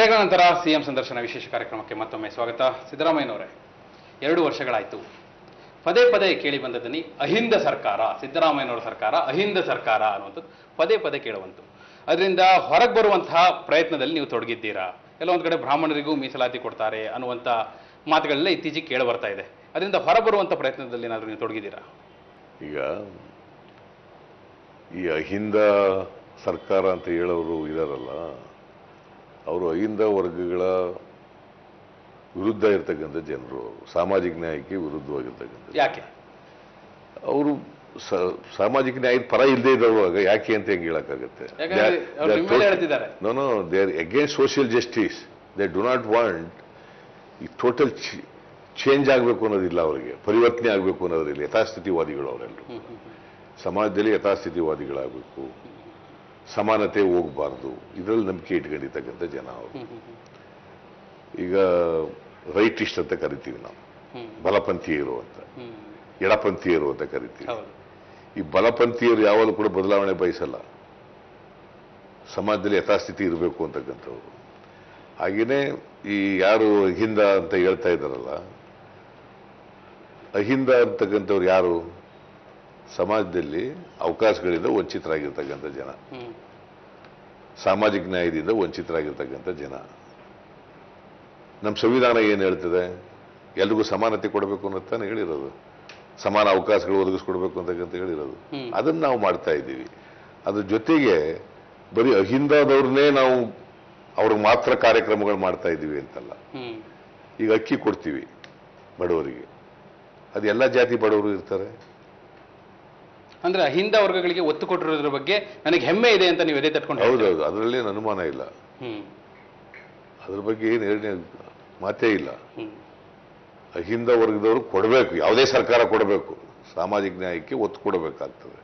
ಬ್ರೇಕ್ನ ನಂತರ ಸಿಎಂ ಸಂದರ್ಶನ ವಿಶೇಷ ಕಾರ್ಯಕ್ರಮಕ್ಕೆ ಮತ್ತೊಮ್ಮೆ ಸ್ವಾಗತ. ಸಿದ್ದರಾಮಯ್ಯನವರೇ, 2 ವರ್ಷಗಳಾಯಿತು. ಪದೇ ಪದೇ ಕೇಳಿ ಬಂದದನಿ ಅಹಿಂದ ಸರ್ಕಾರ, ಸಿದ್ದರಾಮಯ್ಯನವರ ಸರ್ಕಾರ ಅಹಿಂದ ಸರ್ಕಾರ ಅನ್ನುವಂಥದ್ದು ಪದೇ ಪದೇ ಕೇಳುವಂತು. ಅದರಿಂದ ಹೊರಗೆ ಬರುವಂತಹ ಪ್ರಯತ್ನದಲ್ಲಿ ನೀವು ತೊಡಗಿದ್ದೀರಾ. ಕೆಲವೊಂದು ಕಡೆ ಬ್ರಾಹ್ಮಣರಿಗೂ ಮೀಸಲಾತಿ ಕೊಡ್ತಾರೆ ಅನ್ನುವಂಥ ಮಾತುಗಳೆಲ್ಲ ಇತ್ತೀಚೆಗೆ ಕೇಳಿ ಬರ್ತಾ ಇದೆ. ಅದರಿಂದ ಹೊರಬರುವಂಥ ಪ್ರಯತ್ನದಲ್ಲಿ ಏನಾದರೂ ನೀವು ತೊಡಗಿದ್ದೀರಾ? ಈಗ ಈ ಅಹಿಂದ ಸರ್ಕಾರ ಅಂತ ಹೇಳೋರು ಇದಾರಲ್ಲ, ಅವರು ಅಹಿಂದ ವರ್ಗಗಳ ವಿರುದ್ಧ ಇರ್ತಕ್ಕಂಥ ಜನರು, ಸಾಮಾಜಿಕ ನ್ಯಾಯಕ್ಕೆ ವಿರುದ್ಧವಾಗಿರ್ತಕ್ಕಂಥ. ಯಾಕೆ ಅವರು ಸಾಮಾಜಿಕ ನ್ಯಾಯದ ಪರ ಇಲ್ಲದೆ ಇರುವಾಗ ಯಾಕೆ ಅಂತ ಹೆಂಗೆ ಹೇಳಕ್ಕಾಗತ್ತೆ? They are against social justice. They do not want ಈ ಟೋಟಲ್ ಚೇಂಜ್ ಆಗಬೇಕು ಅನ್ನೋದಿಲ್ಲ, ಅವರಿಗೆ ಪರಿವರ್ತನೆ ಆಗಬೇಕು ಅನ್ನೋದ್ರಿಲ್ಲ. ಯಥಾಸ್ಥಿತಿವಾದಿಗಳು ಅವರೆಲ್ಲರೂ. ಸಮಾಜದಲ್ಲಿ ಯಥಾಸ್ಥಿತಿವಾದಿಗಳಾಗಬೇಕು, ಸಮಾನತೆ ಹೋಗಬಾರ್ದು, ಇದರಲ್ಲಿ ನಂಬಿಕೆ ಇಟ್ಕೊಂಡಿರ್ತಕ್ಕಂಥ ಜನ ಅವರು. ಈಗ ರೈಟಿಸ್ಟ್ ಅಂತ ಕರಿತೀವಿ ನಾವು, ಬಲಪಂಥೀಯರು ಅಂತ, ಎಡಪಂಥೀಯರು ಅಂತ ಕರಿತೀವಿ. ಈ ಬಲಪಂಥೀಯರು ಯಾವಾಗಲೂ ಕೂಡ ಬದಲಾವಣೆ ಬಯಸಲ್ಲ, ಸಮಾಜದಲ್ಲಿ ಯಥಾಸ್ಥಿತಿ ಇರಬೇಕು ಅಂತಕ್ಕಂಥವ್ರು. ಹಾಗೆಯೇ ಈ ಯಾರು ಅಹಿಂದ ಅಂತ ಹೇಳ್ತಾ ಇದ್ದಾರಲ್ಲ, ಅಹಿಂದ ಅಂತಕ್ಕಂಥವ್ರು ಯಾರು? ಸಮಾಜದಲ್ಲಿ ಅವಕಾಶಗಳಿಂದ ವಂಚಿತರಾಗಿರ್ತಕ್ಕಂಥ ಜನ, ಸಾಮಾಜಿಕ ನ್ಯಾಯದಿಂದ ವಂಚಿತರಾಗಿರ್ತಕ್ಕಂಥ ಜನ. ನಮ್ಮ ಸಂವಿಧಾನ ಏನು ಹೇಳ್ತದೆ? ಎಲ್ರಿಗೂ ಸಮಾನತೆ ಕೊಡಬೇಕು ಅನ್ನೋತಾನೆ ಹೇಳಿರೋದು, ಸಮಾನ ಅವಕಾಶಗಳು ಒದಗಿಸ್ಕೊಡ್ಬೇಕು ಅಂತಕ್ಕಂತ ಹೇಳಿರೋದು. ಅದನ್ನ ನಾವು ಮಾಡ್ತಾ ಇದ್ದೀವಿ. ಅದ್ರ ಜೊತೆಗೆ ಬರೀ ಅಹಿಂದದವ್ರನ್ನೇ ನಾವು ಅವ್ರಿಗೆ ಮಾತ್ರ ಕಾರ್ಯಕ್ರಮಗಳು ಮಾಡ್ತಾ ಇದ್ದೀವಿ ಅಂತಲ್ಲ. ಈಗ ಅಕ್ಕಿ ಕೊಡ್ತೀವಿ ಬಡವರಿಗೆ, ಅದು ಎಲ್ಲ ಜಾತಿ ಬಡವರು ಇರ್ತಾರೆ. ಅಂದ್ರೆ ಅಹಿಂದ ವರ್ಗಗಳಿಗೆ ಒತ್ತು ಕೊಟ್ಟಿರೋದ್ರ ಬಗ್ಗೆ ನನಗೆ ಹೆಮ್ಮೆ ಇದೆ ಅಂತ ನೀವು ಎದೆ ತಟ್ಕೊಂಡು. ಹೌದೌದು, ಅದರಲ್ಲೇನು ಅನುಮಾನ ಇಲ್ಲ, ಅದ್ರ ಬಗ್ಗೆ ಏನು ಎರಡನೇ ಮಾತೇ ಇಲ್ಲ. ಅಹಿಂದ ವರ್ಗದವರು ಕೊಡಬೇಕು, ಯಾವುದೇ ಸರ್ಕಾರ ಕೊಡಬೇಕು, ಸಾಮಾಜಿಕ ನ್ಯಾಯಕ್ಕೆ ಒತ್ತು ಕೊಡಬೇಕಾಗ್ತದೆ.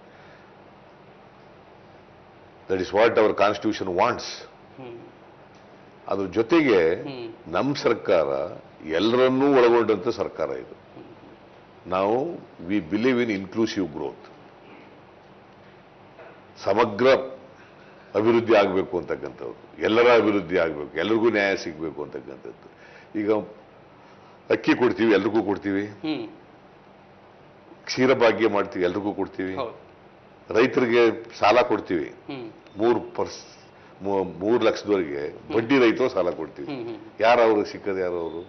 That is what our constitution wants. ಅದ್ರ ಜೊತೆಗೆ ನಮ್ಮ ಸರ್ಕಾರ ಎಲ್ಲರನ್ನೂ ಒಳಗೊಂಡಂತ ಸರ್ಕಾರ ಇದು. ನಾವು we believe in inclusive growth, ಸಮಗ್ರ ಅಭಿವೃದ್ಧಿ ಆಗಬೇಕು ಅಂತಕ್ಕಂಥದ್ದು, ಎಲ್ಲರ ಅಭಿವೃದ್ಧಿ ಆಗಬೇಕು, ಎಲ್ರಿಗೂ ನ್ಯಾಯ ಸಿಗಬೇಕು ಅಂತಕ್ಕಂಥದ್ದು. ಈಗ ಅಕ್ಕಿ ಕೊಡ್ತೀವಿ, ಎಲ್ರಿಗೂ ಕೊಡ್ತೀವಿ. ಕ್ಷೀರಭಾಗ್ಯ ಮಾಡ್ತೀವಿ, ಎಲ್ರಿಗೂ ಕೊಡ್ತೀವಿ. ರೈತರಿಗೆ ಸಾಲ ಕೊಡ್ತೀವಿ, 3 ಲಕ್ಷದವರೆಗೆ ಬಡ್ಡಿ ರೈತರು ಸಾಲ ಕೊಡ್ತೀವಿ. ಯಾರವರು ಸಿಕ್ಕದು? ಯಾರು ಅವರು?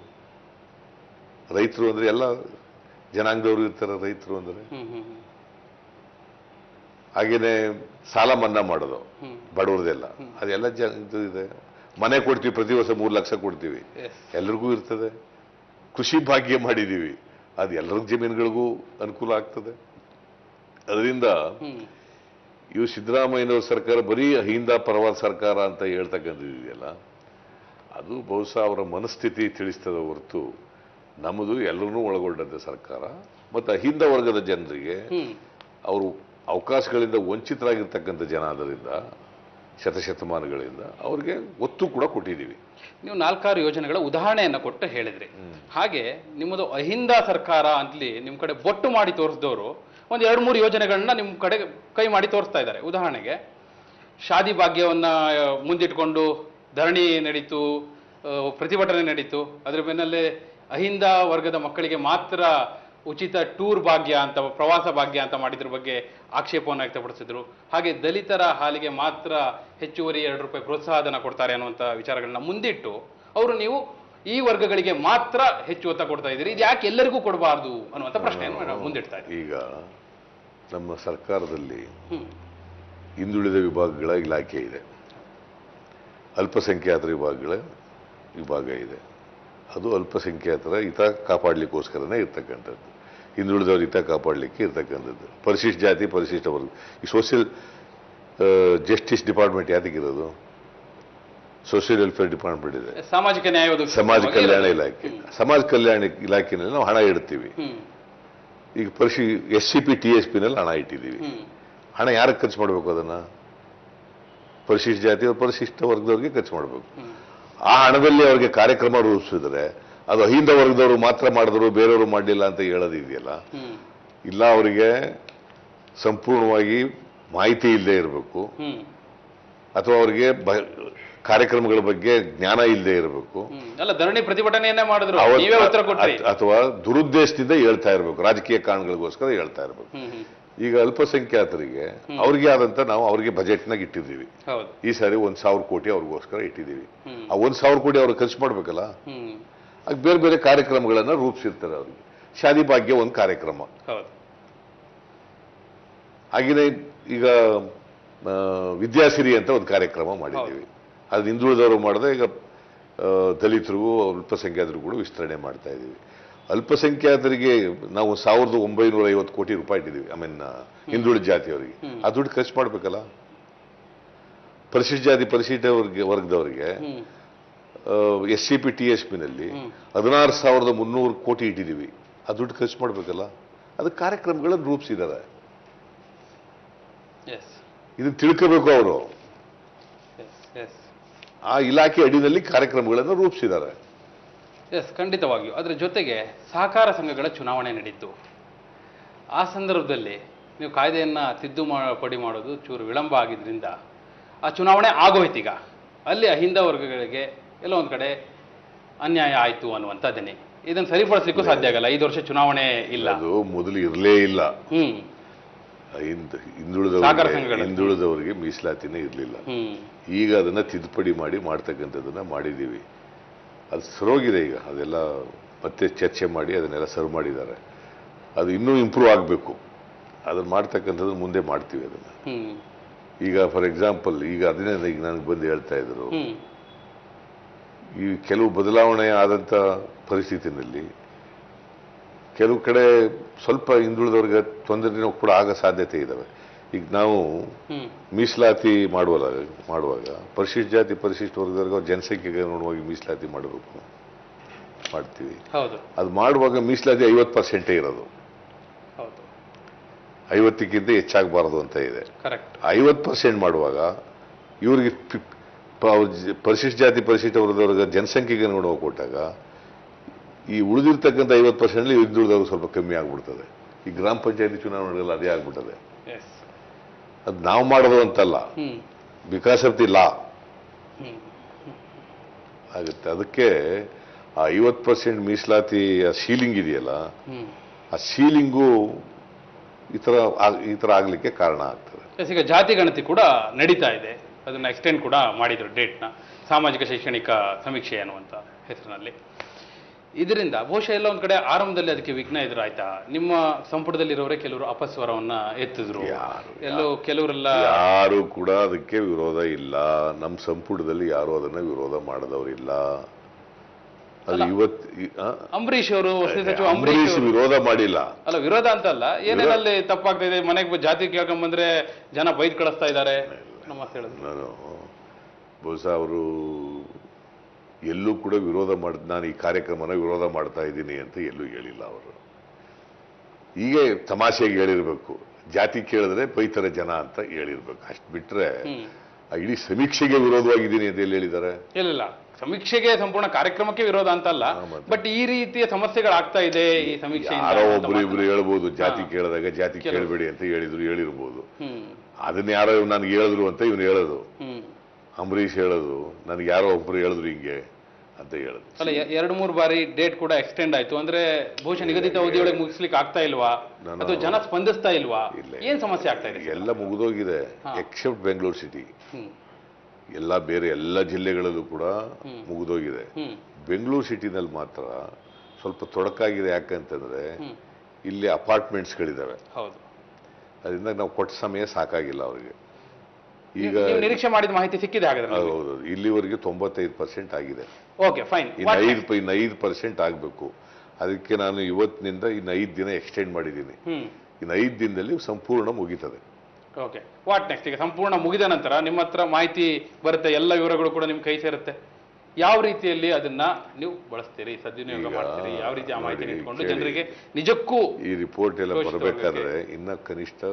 ರೈತರು ಅಂದ್ರೆ ಎಲ್ಲ ಜನಾಂಗದವರು ಇರ್ತಾರೆ ರೈತರು ಅಂದ್ರೆ. ಹಾಗೇನೆ ಸಾಲ ಮನ್ನಾ ಮಾಡೋದು ಬಡವ್ರದೆಲ್ಲ, ಅದೆಲ್ಲ ಇದೆ. ಮನೆ ಕೊಡ್ತೀವಿ, ಪ್ರತಿ ವರ್ಷ 3 ಲಕ್ಷ ಕೊಡ್ತೀವಿ, ಎಲ್ರಿಗೂ ಇರ್ತದೆ. ಕೃಷಿ ಭಾಗ್ಯ ಮಾಡಿದೀವಿ, ಅದು ಎಲ್ಲರ ಜಮೀನುಗಳಿಗೂ ಅನುಕೂಲ ಆಗ್ತದೆ. ಅದರಿಂದ ಇವು ಸಿದ್ದರಾಮಯ್ಯನವ್ರ ಸರ್ಕಾರ ಬರೀ ಅಹಿಂದ ಪರವಾದ ಸರ್ಕಾರ ಅಂತ ಹೇಳ್ತಕ್ಕಂಥದ್ದಿದೆಯಲ್ಲ, ಅದು ಬಹುಶಃ ಅವರ ಮನಸ್ಥಿತಿ ತಿಳಿಸ್ತದೆ ಹೊರತು ನಮ್ಮದು ಎಲ್ಲರನ್ನೂ ಒಳಗೊಂಡಂತ ಸರ್ಕಾರ. ಮತ್ತು ಅಹಿಂದ ವರ್ಗದ ಜನರಿಗೆ ಅವರು ಅವಕಾಶಗಳಿಂದ ವಂಚಿತರಾಗಿರ್ತಕ್ಕಂಥ ಜನ, ಆದ್ದರಿಂದ ಶತಶತಮಾನಗಳಿಂದ ಅವ್ರಿಗೆ ಒತ್ತು ಕೂಡ ಕೊಟ್ಟಿದ್ದೀವಿ. ನೀವು 4-6 ಯೋಜನೆಗಳ ಉದಾಹರಣೆಯನ್ನು ಕೊಟ್ಟು ಹೇಳಿದ್ರಿ. ಹಾಗೆ ನಿಮ್ಮದು ಅಹಿಂದ ಸರ್ಕಾರ ಅಂತಲಿ ನಿಮ್ಮ ಕಡೆ ಬೊಟ್ಟು ಮಾಡಿ ತೋರಿಸಿದವರು ಒಂದು 2-3 ಯೋಜನೆಗಳನ್ನ ನಿಮ್ಮ ಕಡೆ ಕೈ ಮಾಡಿ ತೋರಿಸ್ತಾ ಇದ್ದಾರೆ. ಉದಾಹರಣೆಗೆ ಶಾದಿ ಭಾಗ್ಯವನ್ನ ಮುಂದಿಟ್ಕೊಂಡು ಧರಣಿ ನಡೀತು, ಪ್ರತಿಭಟನೆ ನಡೀತು. ಅದರ ಬೆನ್ನಲ್ಲೇ ಅಹಿಂದ ವರ್ಗದ ಮಕ್ಕಳಿಗೆ ಮಾತ್ರ ಉಚಿತ ಟೂರ್ ಭಾಗ್ಯ ಅಂತ, ಪ್ರವಾಸ ಭಾಗ್ಯ ಅಂತ ಮಾಡಿದ್ರ ಬಗ್ಗೆ ಆಕ್ಷೇಪವನ್ನು ವ್ಯಕ್ತಪಡಿಸಿದ್ರು. ಹಾಗೆ ದಲಿತರ ಹಾಲಿಗೆ ಮಾತ್ರ ಹೆಚ್ಚುವರಿ 2 ರೂಪಾಯಿ ಪ್ರೋತ್ಸಾಹಧನ ಕೊಡ್ತಾರೆ ಅನ್ನುವಂಥ ವಿಚಾರಗಳನ್ನ ಮುಂದಿಟ್ಟು ಅವರು ನೀವು ಈ ವರ್ಗಗಳಿಗೆ ಮಾತ್ರ ಹೆಚ್ಚು ಒತ್ತ ಕೊಡ್ತಾ ಇದ್ದೀರಿ. ಇದು ಯಾಕೆ ಎಲ್ಲರಿಗೂ ಕೊಡಬಾರ್ದು ಅನ್ನುವಂಥ ಪ್ರಶ್ನೆಯನ್ನು ಮುಂದಿಡ್ತಾ ಇದ್ದೀವಿ. ಈಗ ನಮ್ಮ ಸರ್ಕಾರದಲ್ಲಿ ಹಿಂದುಳಿದ ವಿಭಾಗಗಳ ಇಲಾಖೆ ಇದೆ, ಅಲ್ಪಸಂಖ್ಯಾತರ ವಿಭಾಗ ಇದೆ. ಅದು ಅಲ್ಪಸಂಖ್ಯಾತರ ಹಿತ ಕಾಪಾಡಲಿಕ್ಕೋಸ್ಕರನೇ ಇರ್ತಕ್ಕಂಥದ್ದು, ಹಿಂದುಳಿದವ್ರ ಹಿತ ಕಾಪಾಡಲಿಕ್ಕೆ ಇರ್ತಕ್ಕಂಥದ್ದು. ಪರಿಶಿಷ್ಟ ಜಾತಿ, ಪರಿಶಿಷ್ಟ ವರ್ಗ. ಈ ಸೋಷಿಯಲ್ ಜಸ್ಟಿಸ್ ಡಿಪಾರ್ಟ್ಮೆಂಟ್ ಯಾತಕ್ಕಿರೋದು? ಸೋಷಿಯಲ್ ವೆಲ್ಫೇರ್ ಡಿಪಾರ್ಟ್ಮೆಂಟ್ ಇದೆ, ಸಾಮಾಜಿಕ ನ್ಯಾಯ ಸಮಾಜ ಕಲ್ಯಾಣ ಇಲಾಖೆ. ಸಮಾಜ ಕಲ್ಯಾಣ ಇಲಾಖೆನಲ್ಲಿ ನಾವು ಹಣ ಇಡ್ತೀವಿ. ಈಗ SCP TSP ನಲ್ಲಿ ಹಣ ಇಟ್ಟಿದ್ದೀವಿ. ಹಣ ಯಾರಿಗೆ ಖರ್ಚು ಮಾಡಬೇಕು? ಅದನ್ನ ಪರಿಶಿಷ್ಟ ಜಾತಿ, ಪರಿಶಿಷ್ಟ ವರ್ಗದವ್ರಿಗೆ ಖರ್ಚು ಮಾಡಬೇಕು. ಆ ಹಣದಲ್ಲಿ ಅವರಿಗೆ ಕಾರ್ಯಕ್ರಮ ರೂಪಿಸಿದ್ರೆ ಅದು ಅಹಿಂದ ವರ್ಗದವರು ಮಾತ್ರ ಮಾಡಿದ್ರು, ಬೇರೆಯವರು ಮಾಡಲಿಲ್ಲ ಅಂತ ಹೇಳೋದಿದೆಯಲ್ಲ, ಇಲ್ಲ. ಅವರಿಗೆ ಸಂಪೂರ್ಣವಾಗಿ ಮಾಹಿತಿ ಇಲ್ಲದೆ ಇರಬೇಕು, ಅಥವಾ ಅವರಿಗೆ ಕಾರ್ಯಕ್ರಮಗಳ ಬಗ್ಗೆ ಜ್ಞಾನ ಇಲ್ಲದೆ ಇರಬೇಕು, ಅಲ್ಲ ಧರಣಿ ಪ್ರತಿಭಟನೆಯನ್ನೇ ಮಾಡಿದ್ರು, ನೀವೇ ಉತ್ತರ ಕೊಟ್ರಿ, ಅಥವಾ ದುರುದ್ದೇಶದಿಂದ ಹೇಳ್ತಾ ಇರಬೇಕು, ರಾಜಕೀಯ ಕಾರಣಗಳಿಗೋಸ್ಕರ ಹೇಳ್ತಾ ಇರಬೇಕು. ಈಗ ಅಲ್ಪಸಂಖ್ಯಾತರಿಗೆ ಅವ್ರಿಗೆ ಆದಂತ ನಾವು ಅವ್ರಿಗೆ ಬಜೆಟ್ನಾಗ ಇಟ್ಟಿದ್ದೀವಿ. ಈ ಸಾರಿ 1,000 ಕೋಟಿ ಅವ್ರಿಗೋಸ್ಕರ ಇಟ್ಟಿದ್ದೀವಿ. ಆ 1,000 ಕೋಟಿ ಅವ್ರಿಗೆ ಖರ್ಚು ಮಾಡ್ಬೇಕಲ್ಲ, ಆಗ ಬೇರೆ ಬೇರೆ ಕಾರ್ಯಕ್ರಮಗಳನ್ನ ರೂಪಿಸಿರ್ತಾರೆ. ಅವ್ರಿಗೆ ಶಾದಿ ಭಾಗ್ಯ ಒಂದು ಕಾರ್ಯಕ್ರಮ. ಹಾಗೆಯೇ ಈಗ ವಿದ್ಯಾಸಿರಿ ಅಂತ ಒಂದು ಕಾರ್ಯಕ್ರಮ ಮಾಡಿದ್ದೀವಿ. ಅದು ಹಿಂದುಳಿದವರು ಮಾಡಿದ್ರೆ ಈಗ ದಲಿತರಿಗೂ ಅಲ್ಪಸಂಖ್ಯಾತರಿಗೂ ಕೂಡ ವಿಸ್ತರಣೆ ಮಾಡ್ತಾ ಇದ್ದೀವಿ. ಅಲ್ಪಸಂಖ್ಯಾತರಿಗೆ ನಾವು 1,950 ಕೋಟಿ ರೂಪಾಯಿ ಇಟ್ಟಿದ್ದೀವಿ. ಹಿಂದುಳಿದ ಜಾತಿಯವರಿಗೆ ಆ ದುಡ್ಡು ಖರ್ಚು ಮಾಡ್ಬೇಕಲ್ಲ. ಪರಿಶಿಷ್ಟ ಜಾತಿ ಪರಿಶಿಷ್ಟ ವರ್ಗದವರಿಗೆ SCP TSP ನಲ್ಲಿ 16,300 ಕೋಟಿ ಇಟ್ಟಿದ್ದೀವಿ. ಆ ದುಡ್ಡು ಖರ್ಚು ಮಾಡ್ಬೇಕಲ್ಲ. ಅದು ಕಾರ್ಯಕ್ರಮಗಳನ್ನು ರೂಪಿಸಿದ್ದಾರೆ. ಇದನ್ನು ತಿಳ್ಕೋಬೇಕು ಅವರು. ಆ ಇಲಾಖೆ ಅಡಿಯಲ್ಲಿ ಕಾರ್ಯಕ್ರಮಗಳನ್ನು ರೂಪಿಸಿದ್ದಾರೆ. ಖಂಡಿತವಾಗಿಯೂ. ಅದರ ಜೊತೆಗೆ ಸಹಕಾರ ಸಂಘಗಳ ಚುನಾವಣೆ ನಡೀತು. ಆ ಸಂದರ್ಭದಲ್ಲಿ ನೀವು ಕಾಯ್ದೆಯನ್ನ ತಿದ್ದುಪಡಿ ಮಾಡೋದು ಚೂರು ವಿಳಂಬ ಆಗಿದ್ರಿಂದ ಆ ಚುನಾವಣೆ ಆಗೋಯ್ತೀಗ. ಅಲ್ಲಿ ಅಹಿಂದ ವರ್ಗಗಳಿಗೆ ಎಲ್ಲೋ ಒಂದ್ ಕಡೆ ಅನ್ಯಾಯ ಆಯ್ತು ಅನ್ನುವಂಥದ್ದೇನೆ. ಇದನ್ನು ಸರಿಪಡಿಸಲಿಕ್ಕೂ ಸಾಧ್ಯ ಆಗಲ್ಲ. 5 ವರ್ಷ ಚುನಾವಣೆ ಇಲ್ಲ. ಅದು ಮೊದಲು ಇರಲೇ ಇಲ್ಲ. ಹಿಂದುಳಿದವರಿಗೆ ಮೀಸಲಾತಿನೇ ಇರಲಿಲ್ಲ. ಈಗ ಅದನ್ನ ತಿದ್ದುಪಡಿ ಮಾಡಿ ಮಾಡ್ತಕ್ಕಂಥದ್ದನ್ನ ಮಾಡಿದ್ದೀವಿ. ಅದು ಸರೋಗಿದೆ. ಈಗ ಅದೆಲ್ಲ ಮತ್ತೆ ಚರ್ಚೆ ಮಾಡಿ ಅದನ್ನೆಲ್ಲ ಸರಿ ಮಾಡಿದ್ದಾರೆ. ಅದು ಇನ್ನೂ ಇಂಪ್ರೂವ್ ಆಗಬೇಕು. ಅದನ್ನ ಮಾಡ್ತಕ್ಕಂಥದ್ದು ಮುಂದೆ ಮಾಡ್ತೀವಿ ಅದನ್ನ. ಈಗ ಫಾರ್ ಎಕ್ಸಾಂಪಲ್ ಈಗ ಅದನ್ನೇ ಈಗ ನನಗೆ ಬಂದು ಹೇಳ್ತಾ ಇದ್ರು, ಈ ಕೆಲವು ಬದಲಾವಣೆ ಆದಂತ ಪರಿಸ್ಥಿತಿನಲ್ಲಿ ಕೆಲವು ಕಡೆ ಸ್ವಲ್ಪ ಹಿಂದುಳಿದವ್ರಿಗೆ ತೊಂದರೆ ಕೂಡ ಆಗೋ ಸಾಧ್ಯತೆ ಇದಾವೆ. ಈಗ ನಾವು ಮೀಸಲಾತಿ ಮಾಡುವಾಗ ಪರಿಶಿಷ್ಟ ಜಾತಿ ಪರಿಶಿಷ್ಟ ವರ್ಗದವ್ರಿಗೆ ಜನಸಂಖ್ಯೆಗೆ ನೋಡುವಾಗ ಮೀಸಲಾತಿ ಮಾಡ್ತೀವಿ. ಅದು ಮಾಡುವಾಗ ಮೀಸಲಾತಿ 50% ಇರೋದು, 50ಕ್ಕಿಂತ ಹೆಚ್ಚಾಗಬಾರದು ಅಂತ ಇದೆ. 50% ಮಾಡುವಾಗ ಇವ್ರಿಗೆ ಪರಿಶಿಷ್ಟ ಜಾತಿ ಪರಿಶಿಷ್ಟ ವರ್ಗದವ್ರಿಗೆ ಜನಸಂಖ್ಯೆಗೆ ನೋಡುವ ಕೊಟ್ಟಾಗ ಈ ಉಳಿದಿರ್ತಕ್ಕಂಥ 50% ಹಿಂದುಳಿದವ್ರು ಸ್ವಲ್ಪ ಕಮ್ಮಿ ಆಗ್ಬಿಡ್ತದೆ. ಈ ಗ್ರಾಮ ಪಂಚಾಯತಿ ಚುನಾವಣೆಗಳಲ್ಲಿ ಅದೇ ಆಗ್ಬಿಟ್ಟದೆ. ಅದು ನಾವು ಮಾಡೋದು ಅಂತಲ್ಲ, ಬಿಕಾಸ್ ಆಫ್ ದಿ ಲಾ ಆಗುತ್ತೆ. ಅದಕ್ಕೆ ಆ 50% ಮೀಸಲಾತಿ ಸೀಲಿಂಗ್ ಇದೆಯಲ್ಲ, ಆ ಸೀಲಿಂಗು ಈ ತರ ಆಗ್ಲಿಕ್ಕೆ ಕಾರಣ ಆಗ್ತದೆ. ಈಗ ಜಾತಿ ಗಣತಿ ಕೂಡ ನಡೀತಾ ಇದೆ. ಅದನ್ನ ಎಕ್ಸ್ಟೆಂಡ್ ಕೂಡ ಮಾಡಿದ್ರು ಡೇಟ್ನ, ಸಾಮಾಜಿಕ ಶೈಕ್ಷಣಿಕ ಸಮೀಕ್ಷೆ ಅನ್ನುವಂಥ ಹೆಸರಿನಲ್ಲಿ. ಇದರಿಂದ ಬಹುಶಃ ಎಲ್ಲ ಒಂದ್ ಕಡೆ ಆರಂಭದಲ್ಲಿ ಅದಕ್ಕೆ ವಿಘ್ನ ಎದುರಾಯ್ತಾ? ನಿಮ್ಮ ಸಂಪುಟದಲ್ಲಿರೋರೇ ಕೆಲವರು ಅಪಸ್ವರವನ್ನ ಎತ್ತಿದ್ರು, ಎಲ್ಲೋ ಕೆಲವರೆಲ್ಲ ಯಾರು ಕೂಡ ಅದಕ್ಕೆ ವಿರೋಧ ಇಲ್ಲ. ನಮ್ಮ ಸಂಪುಟದಲ್ಲಿ ಯಾರು ಅದನ್ನ ವಿರೋಧ ಮಾಡದವರಿಲ್ಲ. ಅದು ಅಂಬರೀಶ್ ಅವರು ಸಚಿವ ಅಂಬರೀಶ್ ವಿರೋಧ ಮಾಡಿಲ್ಲ. ಅಲ್ಲ, ವಿರೋಧ ಅಂತಲ್ಲ, ಏನೇನಲ್ಲಿ ತಪ್ಪಾಗ್ತಾ ಇದೆ, ಮನೆಗೆ ಜಾತಿ ಕೇಳ್ಕೊಂಡ್ ಬಂದ್ರೆ ಜನ ಬೈದ್ ಕಳಿಸ್ತಾ ಇದ್ದಾರೆ ನಮಸ್ತೆ ಹೇಳಿದ್ರು. ನಾನು ಬಹುಶಃ ಅವರು ಎಲ್ಲೂ ಕೂಡ ವಿರೋಧ ನಾನು ಈ ಕಾರ್ಯಕ್ರಮನ ವಿರೋಧ ಮಾಡ್ತಾ ಇದ್ದೀನಿ ಅಂತ ಎಲ್ಲೂ ಹೇಳಿಲ್ಲ. ಅವರು ಹೀಗೆ ತಮಾಷೆಗೆ ಹೇಳಿರ್ಬೇಕು, ಜಾತಿ ಕೇಳಿದ್ರೆ ಬೈತಾರೆ ಜನ ಅಂತ ಹೇಳಿರ್ಬೇಕು. ಅಷ್ಟು ಬಿಟ್ರೆ ಇಡೀ ಸಮೀಕ್ಷೆಗೆ ವಿರೋಧವಾಗಿದ್ದೀನಿ ಅಂತ ಎಲ್ಲಿ ಹೇಳಿದ್ದಾರೆ? ಇಲ್ಲ, ಸಮೀಕ್ಷೆಗೆ ಸಂಪೂರ್ಣ ಕಾರ್ಯಕ್ರಮಕ್ಕೆ ವಿರೋಧ ಅಂತಲ್ಲ, ಬಟ್ ಈ ರೀತಿಯ ಸಮಸ್ಯೆಗಳಾಗ್ತಾ ಇದೆ ಈ ಸಮೀಕ್ಷೆ. ಯಾರೋ ಒಬ್ರು ಹೇಳ್ಬೋದು, ಜಾತಿ ಕೇಳಿದಾಗ ಜಾತಿ ಕೇಳಬೇಡಿ ಅಂತ ಹೇಳಿರ್ಬೋದು. ಅದನ್ನ ಯಾರೋ ನನ್ಗೆ ಹೇಳಿದ್ರು ಅಂತ ಇವನು ಹೇಳೋದು, ಅಂಬರೀಷ್ ಹೇಳೋದು, ನನ್ಗೆ ಯಾರೋ ಒಬ್ರು ಹೇಳಿದ್ರು ಹಿಂಗೆ ಅಂತ ಹೇಳೋದು. ಅಲ್ಲ, 2-3 ಬಾರಿ ಡೇಟ್ ಕೂಡ ಎಕ್ಸ್ಟೆಂಡ್ ಆಯ್ತು. ಅಂದ್ರೆ ಬಹುಶಃ ನಿಗದಿತ ಅವಧಿಯೊಳಗೆ ಮುಗಿಸ್ಲಿಕ್ಕೆ ಆಗ್ತಾ ಇಲ್ವಾ, ಅಥವಾ ಜನ ಸ್ಪಂದಿಸ್ತಾ ಇಲ್ವಾ, ಏನ್ ಸಮಸ್ಯೆ ಆಗ್ತಾ ಇದೆ? ಎಲ್ಲ ಮುಗಿದೋಗಿದೆ ಎಕ್ಸೆಪ್ಟ್ ಬೆಂಗಳೂರು ಸಿಟಿ. ಬೇರೆ ಎಲ್ಲ ಜಿಲ್ಲೆಗಳಲ್ಲೂ ಕೂಡ ಮುಗಿದೋಗಿದೆ. ಬೆಂಗಳೂರು ಸಿಟಿನಲ್ಲಿ ಮಾತ್ರ ಸ್ವಲ್ಪ ತೊಡಕಾಗಿದೆ. ಯಾಕಂತಂದ್ರೆ ಇಲ್ಲಿ ಅಪಾರ್ಟ್ಮೆಂಟ್ಸ್ಗಳಿದಾವೆ. ಅದರಿಂದ ನಾವು ಕೊಟ್ಟ ಸಮಯ ಸಾಕಾಗಿಲ್ಲ ಅವರಿಗೆ. ಈಗ ನಿರೀಕ್ಷೆ ಮಾಡಿದ ಮಾಹಿತಿ ಸಿಕ್ಕಿದೆ ಹಾಗಾದ್ರೆ? ಹೌದು, ಇಲ್ಲಿವರೆಗೆ 95% ಆಗಿದೆ. Okay, fine. ಇನ್ನು 5% ಆಗಬೇಕು. ಅದಕ್ಕೆ ನಾನು ಇವತ್ತಿನಿಂದ ಇನ್ನು 5 ದಿನ ಎಕ್ಸ್ಟೆಂಡ್ ಮಾಡಿದ್ದೀನಿ. ಇನ್ನು 5 ದಿನದಲ್ಲಿ ಸಂಪೂರ್ಣ ಮುಗೀತದೆ. Okay, what next? ಈಗ ಸಂಪೂರ್ಣ ಮುಗಿದ ನಂತರ ನಿಮ್ಮ ಹತ್ರ ಮಾಹಿತಿ ಬರುತ್ತೆ, ಎಲ್ಲ ವಿವರಗಳು ಕೂಡ ನಿಮ್ ಕೈ ಸೇರುತ್ತೆ. ಯಾವ ರೀತಿಯಲ್ಲಿ ಅದನ್ನ ನೀವು ಬಳಸ್ತೀರಿ, ಸದ್ವಿನಿಯೋಗ ಮಾಡ್ತೀರಿ? ಯಾವ ರೀತಿ ಆ ಮಾಹಿತಿ ಇಟ್ಕೊಂಡು ಜನರಿಗೆ ನಿಜಕ್ಕೂ ಈ ರಿಪೋರ್ಟ್ ಎಲ್ಲ ಬರಬೇಕಾದ್ರೆ ಇನ್ನ ಕನಿಷ್ಠ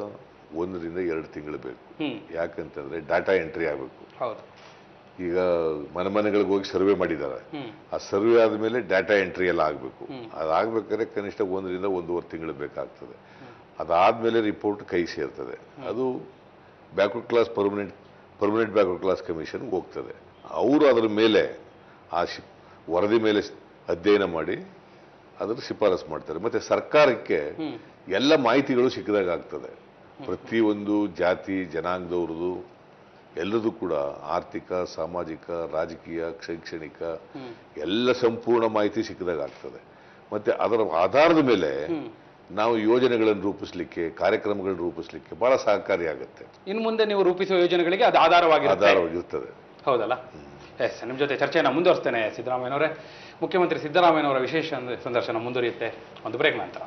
1 ರಿಂದ 2 ತಿಂಗಳು ಬೇಕು. ಯಾಕಂತಂದ್ರೆ ಡಾಟಾ ಎಂಟ್ರಿ ಆಗಬೇಕು. ಈಗ ಮನೆಗಳಿಗೆ ಹೋಗಿ ಸರ್ವೆ ಮಾಡಿದ್ದಾರೆ. ಆ ಸರ್ವೆ ಆದ್ಮೇಲೆ ಡಾಟಾ ಎಂಟ್ರಿ ಎಲ್ಲ ಆಗ್ಬೇಕು. ಅದಾಗ್ಬೇಕಾದ್ರೆ ಕನಿಷ್ಠ 1 ರಿಂದ 1.5 ತಿಂಗಳು ಬೇಕಾಗ್ತದೆ. ಅದಾದ್ಮೇಲೆ ರಿಪೋರ್ಟ್ ಕೈ ಸೇರ್ತದೆ. ಅದು backward class permanent backward class commission ಹೋಗ್ತದೆ. ಅವರು ಅದರ ಮೇಲೆ ಆ ವರದಿ ಮೇಲೆ ಅಧ್ಯಯನ ಮಾಡಿ ಅದರ ಶಿಫಾರಸು ಮಾಡ್ತಾರೆ. ಮತ್ತೆ ಸರ್ಕಾರಕ್ಕೆ ಎಲ್ಲ ಮಾಹಿತಿಗಳು ಸಿಕ್ಕಿದಾಗ ಆಗ್ತದೆ. ಪ್ರತಿಯೊಂದು ಜಾತಿ ಜನಾಂಗದವ್ರದ್ದು ಎಲ್ಲದೂ ಕೂಡ ಆರ್ಥಿಕ, ಸಾಮಾಜಿಕ, ರಾಜಕೀಯ, ಶೈಕ್ಷಣಿಕ ಎಲ್ಲ ಸಂಪೂರ್ಣ ಮಾಹಿತಿ ಸಿಕ್ಕಿದಾಗ ಆಗ್ತದೆ. ಮತ್ತೆ ಅದರ ಆಧಾರದ ಮೇಲೆ ನಾವು ಯೋಜನೆಗಳನ್ನು ರೂಪಿಸಲಿಕ್ಕೆ, ಕಾರ್ಯಕ್ರಮಗಳನ್ನು ರೂಪಿಸಲಿಕ್ಕೆ ಬಹಳ ಸಹಕಾರಿಯಾಗುತ್ತೆ. ಇನ್ನು ಮುಂದೆ ನೀವು ರೂಪಿಸುವ ಯೋಜನೆಗಳಿಗೆ ಅದು ಆಧಾರವಾಗಿರುತ್ತದೆ. ಹೌದಲ್ಲ? ಎಸ್, ನಿಮ್ಮ ಜೊತೆ ಚರ್ಚೆಯನ್ನು ಮುಂದುವರಿಸ್ತೇನೆ ಸಿದ್ದರಾಮಯ್ಯನವರೇ. ಮುಖ್ಯಮಂತ್ರಿ ಸಿದ್ದರಾಮಯ್ಯನವರ ವಿಶೇಷ ಸಂದರ್ಶನ ಮುಂದುವರಿಯುತ್ತೆ ಒಂದು ಬ್ರೇಕ್ ನಂತರ.